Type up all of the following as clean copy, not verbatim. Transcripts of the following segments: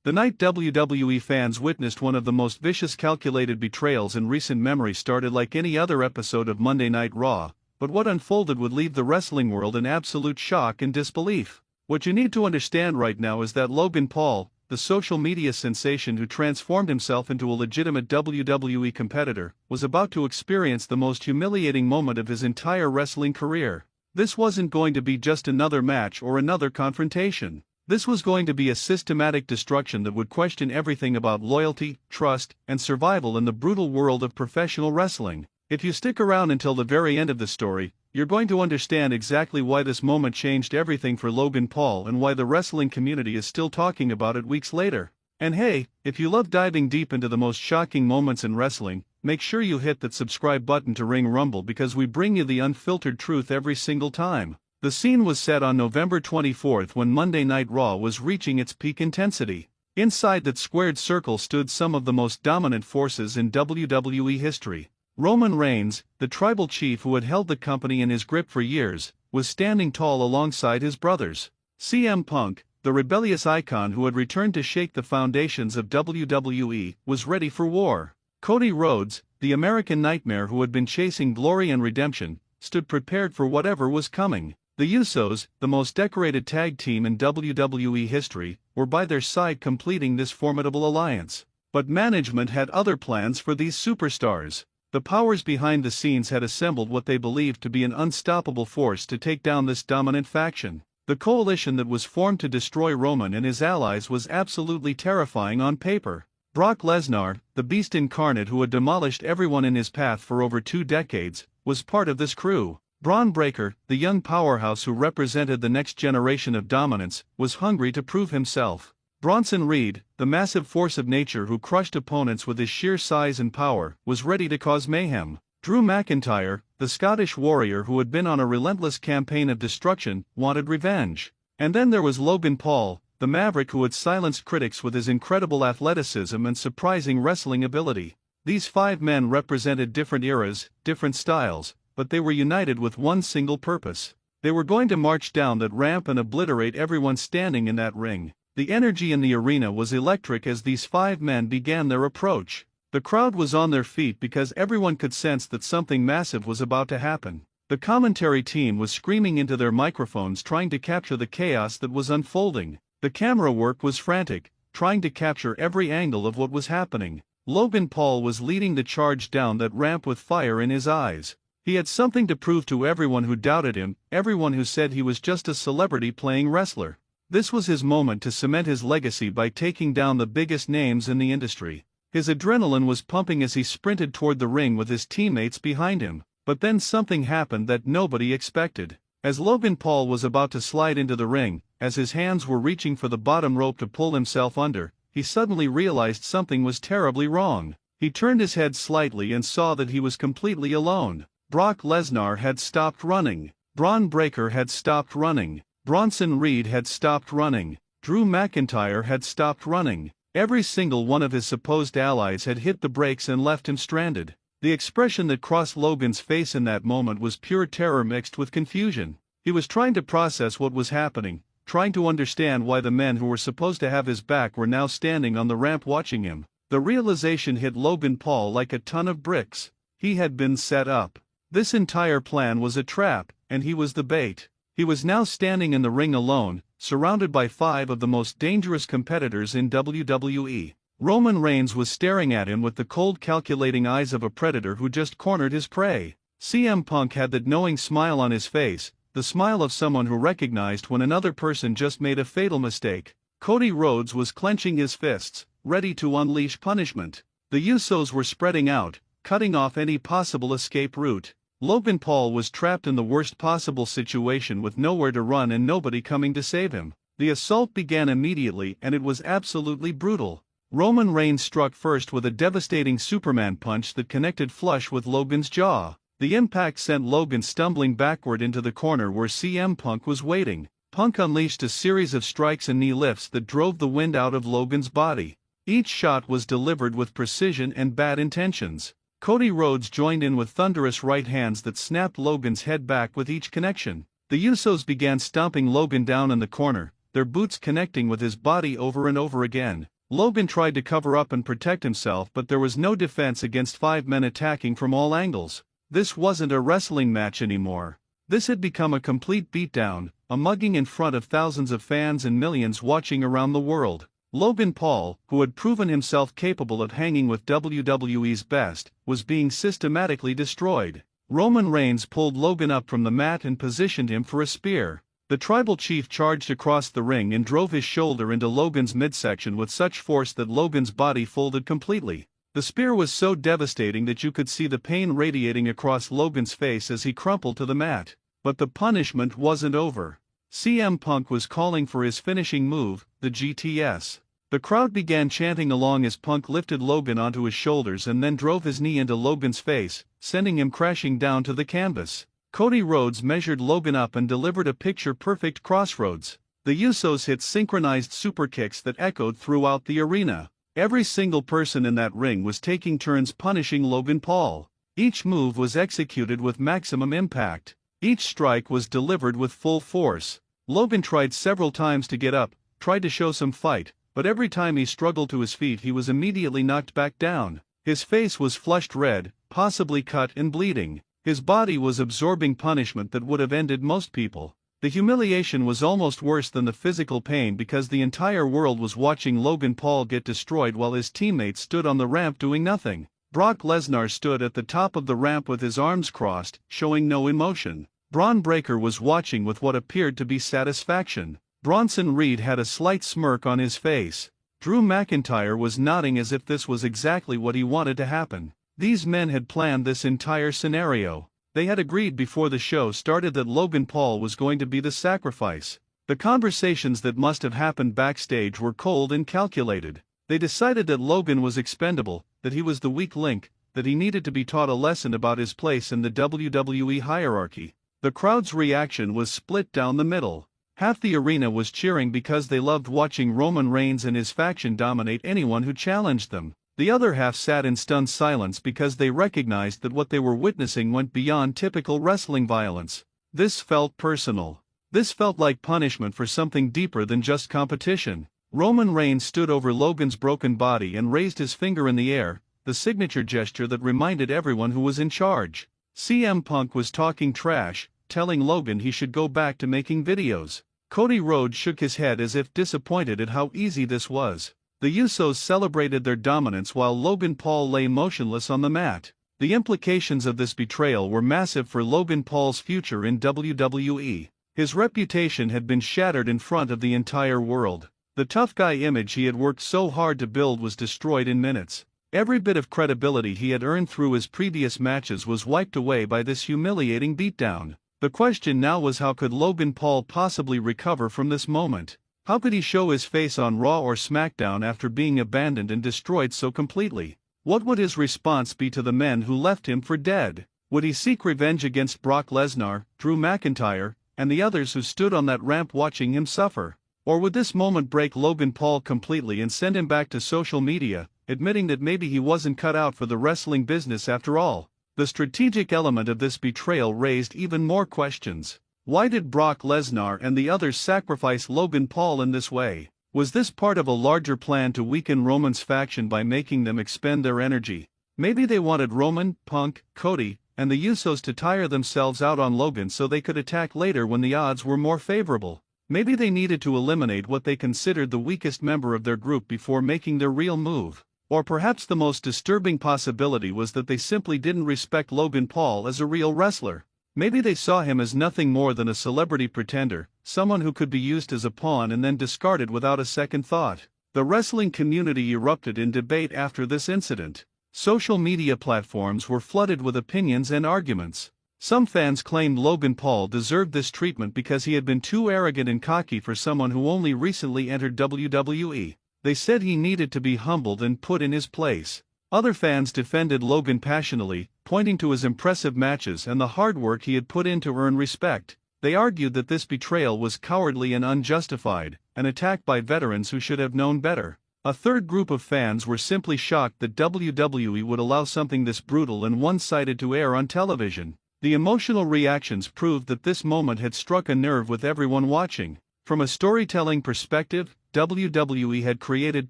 The night WWE fans witnessed one of the most vicious calculated betrayals in recent memory started like any other episode of Monday Night Raw, but what unfolded would leave the wrestling world in absolute shock and disbelief. What you need to understand right now is that Logan Paul, the social media sensation who transformed himself into a legitimate WWE competitor, was about to experience the most humiliating moment of his entire wrestling career. This wasn't going to be just another match or another confrontation. This was going to be a systematic destruction that would question everything about loyalty, trust, and survival in the brutal world of professional wrestling. If you stick around until the very end of the story, you're going to understand exactly why this moment changed everything for Logan Paul and why the wrestling community is still talking about it weeks later. And hey, if you love diving deep into the most shocking moments in wrestling, make sure you hit that subscribe button to Ring Rumble because we bring you the unfiltered truth every single time. The scene was set on November 24th when Monday Night Raw was reaching its peak intensity. Inside that squared circle stood some of the most dominant forces in WWE history. Roman Reigns, the tribal chief who had held the company in his grip for years, was standing tall alongside his brothers. CM Punk, the rebellious icon who had returned to shake the foundations of WWE, was ready for war. Cody Rhodes, the American Nightmare who had been chasing glory and redemption, stood prepared for whatever was coming. The Usos, the most decorated tag team in WWE history, were by their side completing this formidable alliance. But management had other plans for these superstars. The powers behind the scenes had assembled what they believed to be an unstoppable force to take down this dominant faction. The coalition that was formed to destroy Roman and his allies was absolutely terrifying on paper. Brock Lesnar, the beast incarnate who had demolished everyone in his path for over 2 decades, was part of this crew. Braun Breaker, the young powerhouse who represented the next generation of dominance, was hungry to prove himself. Bronson Reed, the massive force of nature who crushed opponents with his sheer size and power, was ready to cause mayhem. Drew McIntyre, the Scottish warrior who had been on a relentless campaign of destruction, wanted revenge. And then there was Logan Paul, the maverick who had silenced critics with his incredible athleticism and surprising wrestling ability. These 5 men represented different eras, different styles, but they were united with one single purpose. They were going to march down that ramp and obliterate everyone standing in that ring. The energy in the arena was electric as these 5 men began their approach. The crowd was on their feet because everyone could sense that something massive was about to happen. The commentary team was screaming into their microphones trying to capture the chaos that was unfolding. The camera work was frantic, trying to capture every angle of what was happening. Logan Paul was leading the charge down that ramp with fire in his eyes. He had something to prove to everyone who doubted him, everyone who said he was just a celebrity playing wrestler. This was his moment to cement his legacy by taking down the biggest names in the industry. His adrenaline was pumping as he sprinted toward the ring with his teammates behind him, but then something happened that nobody expected. As Logan Paul was about to slide into the ring, as his hands were reaching for the bottom rope to pull himself under, he suddenly realized something was terribly wrong. He turned his head slightly and saw that he was completely alone. Brock Lesnar had stopped running. Braun Breaker had stopped running. Bronson Reed had stopped running. Drew McIntyre had stopped running. Every single one of his supposed allies had hit the brakes and left him stranded. The expression that crossed Logan's face in that moment was pure terror mixed with confusion. He was trying to process what was happening, trying to understand why the men who were supposed to have his back were now standing on the ramp watching him. The realization hit Logan Paul like a ton of bricks. He had been set up. This entire plan was a trap, and he was the bait. He was now standing in the ring alone, surrounded by 5 of the most dangerous competitors in WWE. Roman Reigns was staring at him with the cold calculating eyes of a predator who just cornered his prey. CM Punk had that knowing smile on his face, the smile of someone who recognized when another person just made a fatal mistake. Cody Rhodes was clenching his fists, ready to unleash punishment. The Usos were spreading out, cutting off any possible escape route. Logan Paul was trapped in the worst possible situation with nowhere to run and nobody coming to save him. The assault began immediately and it was absolutely brutal. Roman Reigns struck first with a devastating Superman punch that connected flush with Logan's jaw. The impact sent Logan stumbling backward into the corner where CM Punk was waiting. Punk unleashed a series of strikes and knee lifts that drove the wind out of Logan's body. Each shot was delivered with precision and bad intentions. Cody Rhodes joined in with thunderous right hands that snapped Logan's head back with each connection. The Usos began stomping Logan down in the corner, their boots connecting with his body over and over again. Logan tried to cover up and protect himself, but there was no defense against 5 men attacking from all angles. This wasn't a wrestling match anymore. This had become a complete beatdown, a mugging in front of thousands of fans and millions watching around the world. Logan Paul, who had proven himself capable of hanging with WWE's best, was being systematically destroyed. Roman Reigns pulled Logan up from the mat and positioned him for a spear. The tribal chief charged across the ring and drove his shoulder into Logan's midsection with such force that Logan's body folded completely. The spear was so devastating that you could see the pain radiating across Logan's face as he crumpled to the mat. But the punishment wasn't over. CM Punk was calling for his finishing move, the GTS. The crowd began chanting along as Punk lifted Logan onto his shoulders and then drove his knee into Logan's face, sending him crashing down to the canvas. Cody Rhodes measured Logan up and delivered a picture-perfect crossroads. The Usos hit synchronized super kicks that echoed throughout the arena. Every single person in that ring was taking turns punishing Logan Paul. Each move was executed with maximum impact. Each strike was delivered with full force. Logan tried several times to get up, tried to show some fight, but every time he struggled to his feet he was immediately knocked back down. His face was flushed red, possibly cut and bleeding. His body was absorbing punishment that would have ended most people. The humiliation was almost worse than the physical pain because the entire world was watching Logan Paul get destroyed while his teammates stood on the ramp doing nothing. Brock Lesnar stood at the top of the ramp with his arms crossed, showing no emotion. Braun Breaker was watching with what appeared to be satisfaction. Bronson Reed had a slight smirk on his face. Drew McIntyre was nodding as if this was exactly what he wanted to happen. These men had planned this entire scenario. They had agreed before the show started that Logan Paul was going to be the sacrifice. The conversations that must have happened backstage were cold and calculated. They decided that Logan was expendable, that he was the weak link, that he needed to be taught a lesson about his place in the WWE hierarchy. The crowd's reaction was split down the middle. Half the arena was cheering because they loved watching Roman Reigns and his faction dominate anyone who challenged them. The other half sat in stunned silence because they recognized that what they were witnessing went beyond typical wrestling violence. This felt personal. This felt like punishment for something deeper than just competition. Roman Reigns stood over Logan's broken body and raised his finger in the air, the signature gesture that reminded everyone who was in charge. CM Punk was talking trash, telling Logan he should go back to making videos. Cody Rhodes shook his head as if disappointed at how easy this was. The Usos celebrated their dominance while Logan Paul lay motionless on the mat. The implications of this betrayal were massive for Logan Paul's future in WWE. His reputation had been shattered in front of the entire world. The tough guy image he had worked so hard to build was destroyed in minutes. Every bit of credibility he had earned through his previous matches was wiped away by this humiliating beatdown. The question now was, how could Logan Paul possibly recover from this moment? How could he show his face on Raw or SmackDown after being abandoned and destroyed so completely? What would his response be to the men who left him for dead? Would he seek revenge against Brock Lesnar, Drew McIntyre, and the others who stood on that ramp watching him suffer? Or would this moment break Logan Paul completely and send him back to social media, admitting that maybe he wasn't cut out for the wrestling business after all? The strategic element of this betrayal raised even more questions. Why did Brock Lesnar and the others sacrifice Logan Paul in this way? Was this part of a larger plan to weaken Roman's faction by making them expend their energy? Maybe they wanted Roman, Punk, Cody, and the Usos to tire themselves out on Logan so they could attack later when the odds were more favorable. Maybe they needed to eliminate what they considered the weakest member of their group before making their real move. Or perhaps the most disturbing possibility was that they simply didn't respect Logan Paul as a real wrestler. Maybe they saw him as nothing more than a celebrity pretender, someone who could be used as a pawn and then discarded without a second thought. The wrestling community erupted in debate after this incident. Social media platforms were flooded with opinions and arguments. Some fans claimed Logan Paul deserved this treatment because he had been too arrogant and cocky for someone who only recently entered WWE. They said he needed to be humbled and put in his place. Other fans defended Logan passionately, pointing to his impressive matches and the hard work he had put in to earn respect. They argued that this betrayal was cowardly and unjustified, an attack by veterans who should have known better. A third group of fans were simply shocked that WWE would allow something this brutal and one-sided to air on television. The emotional reactions proved that this moment had struck a nerve with everyone watching. From a storytelling perspective, WWE had created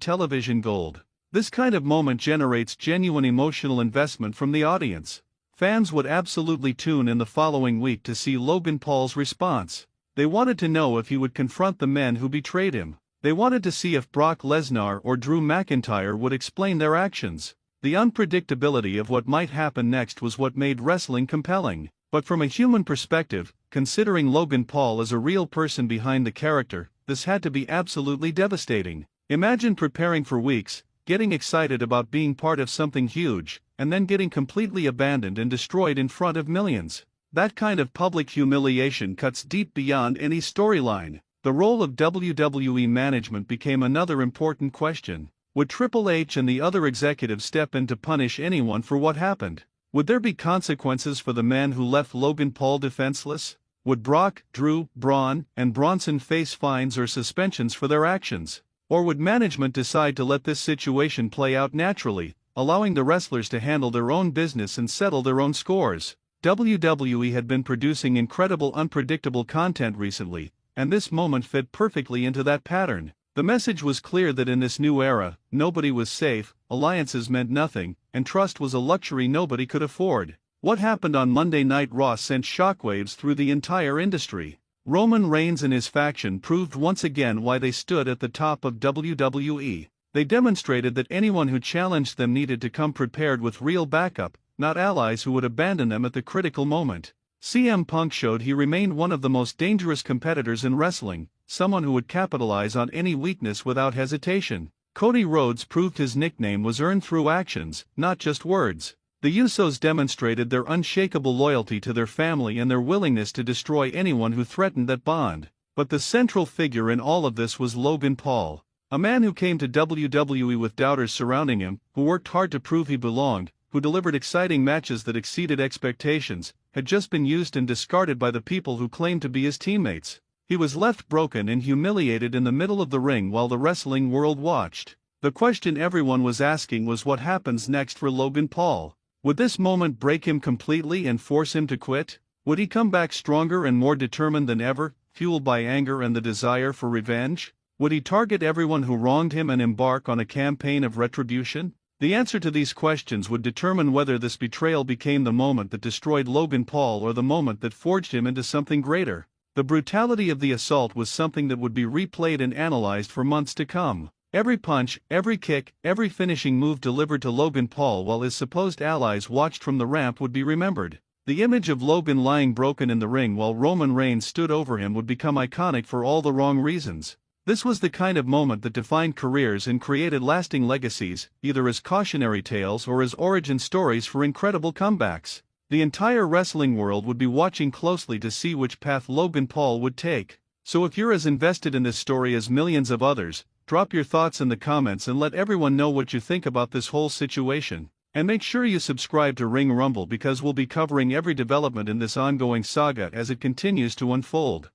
television gold. This kind of moment generates genuine emotional investment from the audience. Fans would absolutely tune in the following week to see Logan Paul's response. They wanted to know if he would confront the men who betrayed him. They wanted to see if Brock Lesnar or Drew McIntyre would explain their actions. The unpredictability of what might happen next was what made wrestling compelling. But from a human perspective, considering Logan Paul as a real person behind the character, this had to be absolutely devastating. Imagine preparing for weeks, getting excited about being part of something huge, and then getting completely abandoned and destroyed in front of millions. That kind of public humiliation cuts deep beyond any storyline. The role of WWE management became another important question. Would Triple H and the other executives step in to punish anyone for what happened? Would there be consequences for the man who left Logan Paul defenseless? Would Brock, Drew, Braun, and Bronson face fines or suspensions for their actions? Or would management decide to let this situation play out naturally, allowing the wrestlers to handle their own business and settle their own scores? WWE had been producing incredible unpredictable content recently, and this moment fit perfectly into that pattern. The message was clear that in this new era, nobody was safe, alliances meant nothing, and trust was a luxury nobody could afford. What happened on Monday Night Raw sent shockwaves through the entire industry. Roman Reigns and his faction proved once again why they stood at the top of WWE. They demonstrated that anyone who challenged them needed to come prepared with real backup, not allies who would abandon them at the critical moment. CM Punk showed he remained one of the most dangerous competitors in wrestling, someone who would capitalize on any weakness without hesitation. Cody Rhodes proved his nickname was earned through actions, not just words. The Usos demonstrated their unshakable loyalty to their family and their willingness to destroy anyone who threatened that bond. But the central figure in all of this was Logan Paul, a man who came to WWE with doubters surrounding him, who worked hard to prove he belonged, who delivered exciting matches that exceeded expectations, had just been used and discarded by the people who claimed to be his teammates. He was left broken and humiliated in the middle of the ring while the wrestling world watched. The question everyone was asking was what happens next for Logan Paul. Would this moment break him completely and force him to quit? Would he come back stronger and more determined than ever, fueled by anger and the desire for revenge? Would he target everyone who wronged him and embark on a campaign of retribution? The answer to these questions would determine whether this betrayal became the moment that destroyed Logan Paul or the moment that forged him into something greater. The brutality of the assault was something that would be replayed and analyzed for months to come. Every punch, every kick, every finishing move delivered to Logan Paul while his supposed allies watched from the ramp would be remembered. The image of Logan lying broken in the ring while Roman Reigns stood over him would become iconic for all the wrong reasons. This was the kind of moment that defined careers and created lasting legacies, either as cautionary tales or as origin stories for incredible comebacks. The entire wrestling world would be watching closely to see which path Logan Paul would take. So if you're as invested in this story as millions of others, drop your thoughts in the comments and let everyone know what you think about this whole situation. And make sure you subscribe to Ring Rumble because we'll be covering every development in this ongoing saga as it continues to unfold.